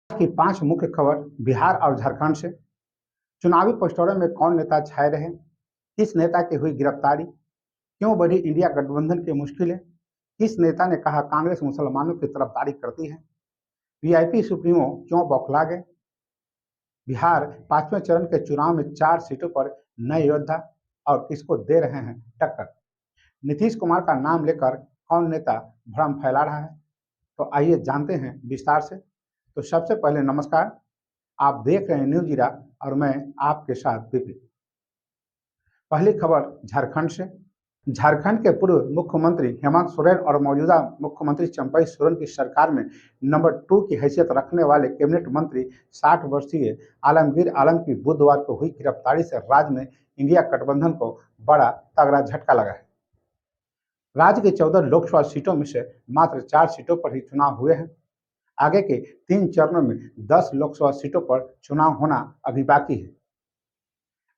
की 5 मुख्य खबर बिहार और झारखंड से। चुनावी पोस्टरों में कौन नेता छाए रहे, किस नेता की हुई गिरफ्तारी, क्यों बढ़ी इंडिया गठबंधन की मुश्किलें, किस नेता ने कहा कांग्रेस मुसलमानों की तरफदारी करती है, वीआईपी सुप्रीमो क्यों बौखला गए, बिहार 5वें चरण के चुनाव में 4 सीटों पर नए योद्धा और किसको दे रहे हैं टक्कर, नीतीश कुमार का नाम लेकर कौन नेता भ्रम फैला रहा है। तो आइए जानते हैं विस्तार से। तो सबसे पहले नमस्कार, आप देख रहे हैं न्यूज इरा और मैं आपके साथ विपिन। पहली खबर झारखंड से। झारखंड के पूर्व मुख्यमंत्री हेमंत सोरेन और मौजूदा मुख्यमंत्री चंपई सोरेन की सरकार में नंबर 2 की हैसियत रखने वाले कैबिनेट मंत्री 60 वर्षीय आलमगीर आलम की बुधवार को हुई गिरफ्तारी से राज्य में इंडिया गठबंधन को बड़ा तगड़ा झटका लगा है। राज्य की 14 लोकसभा सीटों में से मात्र 4 सीटों पर ही चुनाव हुए हैं। आगे के 3 चरणों में 10 लोकसभा सीटों पर चुनाव होना अभी बाकी है।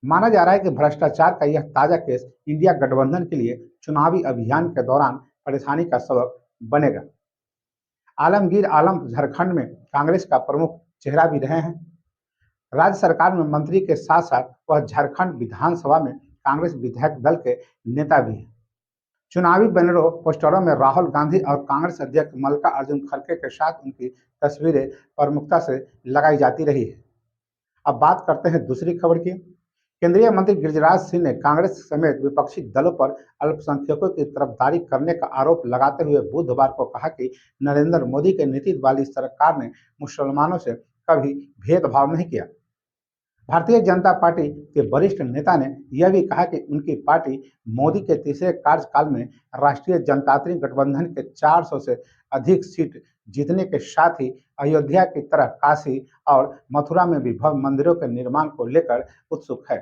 माना जा रहा है कि भ्रष्टाचार का यह ताजा केस इंडिया गठबंधन के लिए चुनावी अभियान के दौरान परेशानी का सबब बनेगा। आलमगीर आलम झारखंड में कांग्रेस का प्रमुख चेहरा भी रहे हैं। राज्य सरकार में मंत्री के साथ साथ वह झारखंड विधानसभा में कांग्रेस विधायक दल के नेता भी हैं। चुनावी बैनरों पोस्टरों में राहुल गांधी और कांग्रेस अध्यक्ष मल्लिकार्जुन खड़गे के साथ उनकी तस्वीरें प्रमुखता से लगाई जाती रही है। अब बात करते हैं दूसरी खबर की। केंद्रीय मंत्री गिरिराज सिंह ने कांग्रेस समेत विपक्षी दलों पर अल्पसंख्यकों की तरफदारी करने का आरोप लगाते हुए बुधवार को कहा कि नरेंद्र मोदी के नेतृत्व वाली सरकार ने मुसलमानों से कभी भेदभाव नहीं किया। भारतीय जनता पार्टी के वरिष्ठ नेता ने यह भी कहा कि उनकी पार्टी मोदी के तीसरे कार्यकाल में राष्ट्रीय जनतांत्रिक गठबंधन के 400 से अधिक सीट जीतने के साथ ही अयोध्या की तरह काशी और मथुरा में भी भव्य मंदिरों के निर्माण को लेकर उत्सुक है।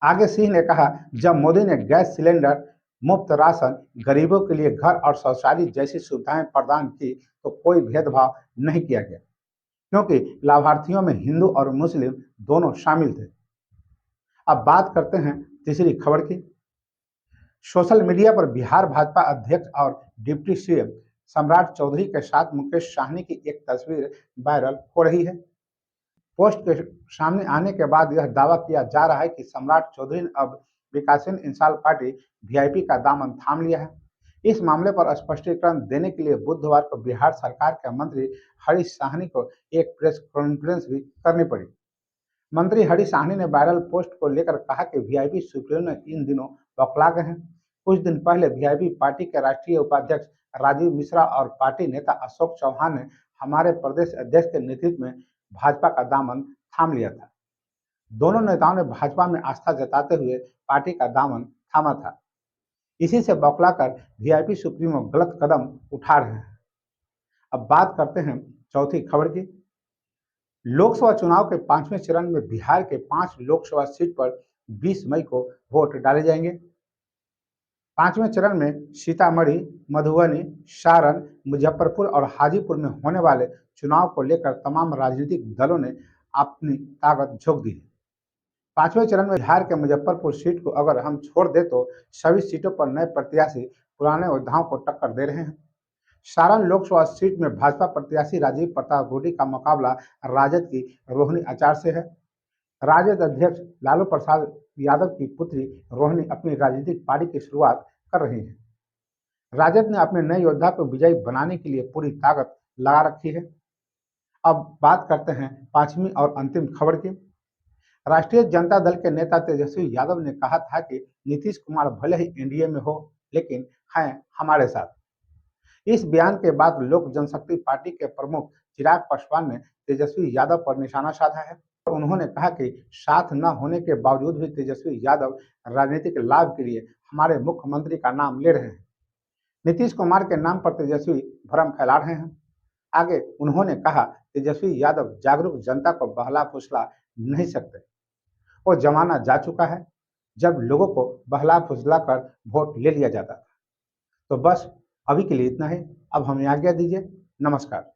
आगे सिंह ने कहा, जब मोदी ने गैस सिलेंडर, मुफ्त राशन, गरीबों के लिए घर और शौचालय जैसी सुविधाएं प्रदान की तो कोई भेदभाव नहीं किया गया, क्योंकि लाभार्थियों में हिंदू और मुस्लिम दोनों शामिल थे। अब बात करते हैं तीसरी खबर की। सोशल मीडिया पर बिहार भाजपा अध्यक्ष और डिप्टी सीएम सम्राट चौधरी के साथ मुकेश साहनी की एक तस्वीर वायरल हो रही है। पोस्ट के सामने आने के बाद यह दावा किया जा रहा है कि सम्राट चौधरी ने अब विकासशील इंसान पार्टी वीआईपी का दामन थाम लिया है। इस मामले पर स्पष्टीकरण देने के लिए बुधवार को बिहार सरकार के मंत्री हरीश साहनी को एक प्रेस कॉन्फ्रेंस भी करनी पड़ी। मंत्री हरीश साहनी ने वायरल पोस्ट को लेकर कहा कि वीआईपी सुप्रीमो इन दिनों बौखला गए हैं। कुछ दिन पहले वीआईपी पार्टी के राष्ट्रीय उपाध्यक्ष राजीव मिश्रा और पार्टी नेता अशोक चौहान ने हमारे प्रदेश अध्यक्ष के नेतृत्व में भाजपा का दामन थाम लिया था। दोनों नेताओं ने भाजपा में आस्था जताते हुए पार्टी का दामन थामा था। इसी से बौखलाकर वीआईपी सुप्रीमो गलत कदम उठा रहे हैं। अब बात करते हैं चौथी खबर की। लोकसभा चुनाव के 5वें चरण में बिहार के 5 लोकसभा सीट पर 20 मई को वोट डाले जाएंगे। 5वें चरण में सीतामढ़ी, मधुबनी, सारण, मुजफ्फरपुर और हाजीपुर में होने वाले चुनाव को लेकर तमाम राजनीतिक दलों ने अपनी ताकत झोंक दी है। 5वें चरण में बिहार के मुजफ्फरपुर सीट को अगर हम छोड़ दें तो सभी सीटों पर नए प्रत्याशी पुराने योद्धाओं को टक्कर दे रहे हैं। सारण लोकसभा सीट में भाजपा प्रत्याशी राजीव प्रताप रूडी का मुकाबला राजद की रोहिणी आचार्य से है। राजद अध्यक्ष लालू प्रसाद यादव की पुत्री रोहिणी अपनी राजनीतिक पारी की शुरुआत कर रही है। राजद ने अपने नए योद्धा को विजयी बनाने के लिए पूरी ताकत लगा रखी है। अब बात करते हैं 5वीं और अंतिम खबर की। राष्ट्रीय जनता दल के नेता तेजस्वी यादव ने कहा था कि नीतीश कुमार भले ही एनडीए में हो लेकिन हैं हमारे साथ। इस बयान के बाद लोक जनशक्ति पार्टी के प्रमुख चिराग पासवान ने तेजस्वी यादव पर निशाना साधा है। उन्होंने कहा कि साथ न होने के बावजूद भी तेजस्वी यादव राजनीतिक लाभ के लिए हमारे मुख्यमंत्री का नाम ले रहे हैं। नीतीश कुमार के नाम पर तेजस्वी भ्रम फैला रहे हैं। आगे उन्होंने कहा, तेजस्वी यादव जागरूक जनता को बहला फुसला नहीं सकते। वो जमाना जा चुका है जब लोगों को बहला फुसला कर वोट ले लिया जाता था। तो बस अभी के लिए इतना ही। अब हमें आज्ञा दीजिए। नमस्कार।